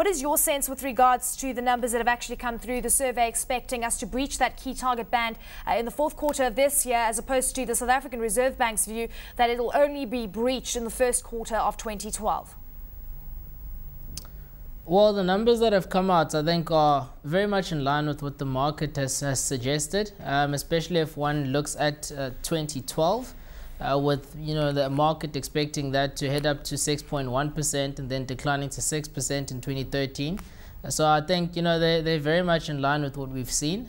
What is your sense with regards to the numbers that have actually come through the survey, expecting us to breach that key target band in the fourth quarter of this year, as opposed to the South African Reserve Bank's view that it'll only be breached in the first quarter of 2012? Well, the numbers that have come out, I think, are very much in line with what the market has suggested, especially if one looks at 2012, with the market expecting that to head up to 6.1% and then declining to 6% in 2013. So I think they're very much in line with what we've seen.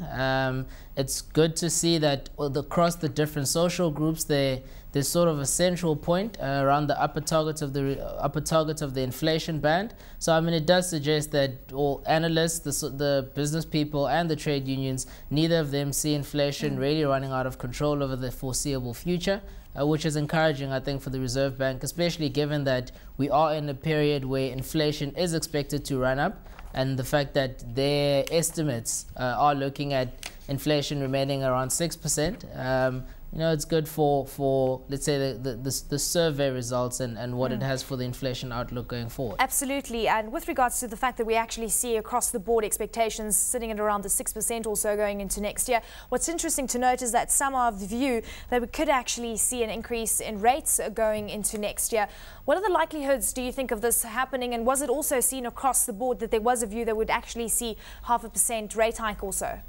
It's good to see that across the different social groups there's sort of a central point around the upper targets of the inflation band. So I mean, it does suggest that all analysts, the business people and the trade unions, neither of them see inflation really running out of control over the foreseeable future, which is encouraging, I think, for the Reserve Bank, especially given that we are in a period where inflation is expected to run up, and the fact that their estimates are looking at inflation remaining around 6%. It's good for let's say the survey results and what it has for the inflation outlook going forward. Absolutely. And with regards to the fact that we actually see across the board expectations sitting at around the 6% or so going into next year, what's interesting to note is that some are of the view that we could actually see an increase in rates going into next year. What are the likelihoods, do you think, of this happening? And was it also seen across the board that there was a view that would actually see 0.5% rate hike also?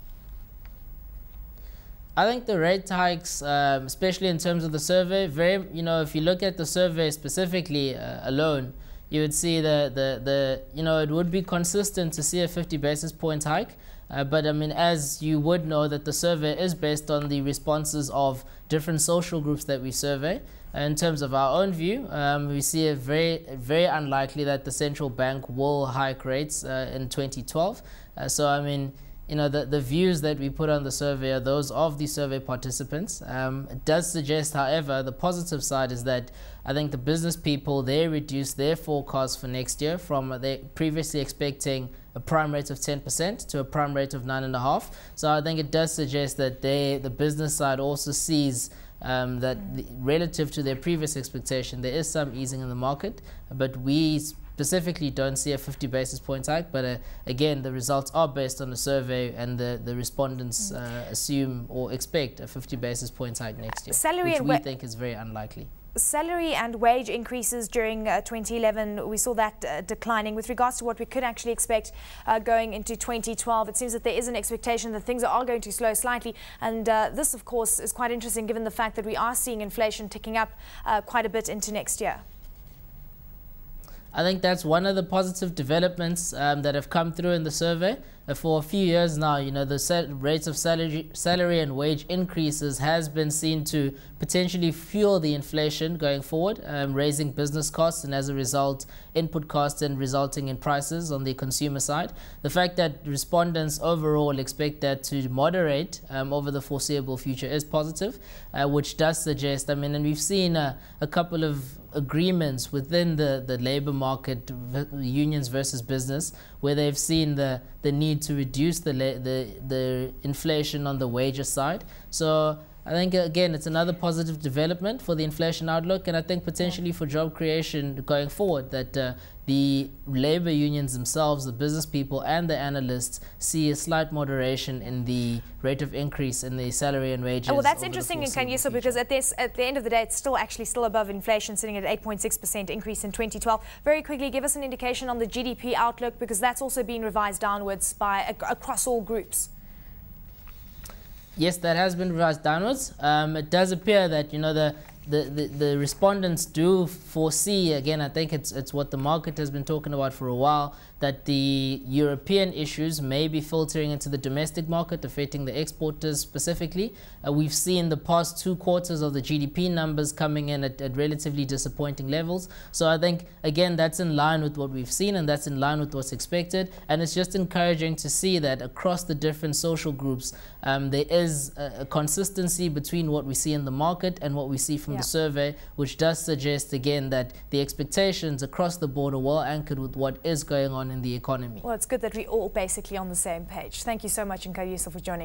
I think the rate hikes, especially in terms of the survey, if you look at the survey specifically alone, you would see it would be consistent to see a 50 basis points hike. But I mean, as you would know, that the survey is based on the responses of different social groups that we survey. In terms of our own view, we see it very unlikely that the central bank will hike rates in 2012. So I mean, the views that we put on the survey are those of the survey participants. It does suggest, however, the positive side is that I think the business people, they reduced their forecast for next year from they previously expecting a prime rate of 10% to a prime rate of 9.5%. So I think it does suggest that the business side also sees that relative to their previous expectation, there is some easing in the market, but we specifically don't see a 50 basis point hike. But again, the results are based on the survey, and the respondents assume or expect a 50 basis point hike next year, which we think is very unlikely. Salary and wage increases during 2011, we saw that declining. With regards to what we could actually expect going into 2012, it seems that there is an expectation that things are going to slow slightly. And this, of course, is quite interesting given the fact that we are seeing inflation ticking up quite a bit into next year. I think that's one of the positive developments that have come through in the survey. For a few years now, the rates of salary and wage increases has been seen to potentially fuel the inflation going forward, raising business costs and as a result input costs and resulting in prices on the consumer side. The fact that respondents overall expect that to moderate over the foreseeable future is positive, which does suggest, I mean, and we've seen a couple of agreements within the labor market, unions versus business, where they've seen the need to reduce the inflation on the wages side. So I think, again, it's another positive development for the inflation outlook, and I think potentially for job creation going forward, that the labor unions themselves, the business people and the analysts see a slight moderation in the rate of increase in the salary and wages. Well, that's interesting, Nkanyiso, because at the end of the day, it's still above inflation, sitting at 8.6% increase in 2012. Very quickly, give us an indication on the GDP outlook, because that's also been revised downwards by across all groups. Yes, that has been revised downwards. It does appear that the respondents do foresee, again, I think it's what the market has been talking about for a while, that the European issues may be filtering into the domestic market, affecting the exporters specifically. We've seen the past 2 quarters of the GDP numbers coming in at relatively disappointing levels. So I think, again, that's in line with what we've seen, and that's in line with what's expected. And it's just encouraging to see that across the different social groups, there is a consistency between what we see in the market and what we see from the survey, which does suggest, again, that the expectations across the board are well anchored with what is going on in the economy. Well, it's good that we're all basically on the same page. Thank you so much, Nkanyiso, for joining.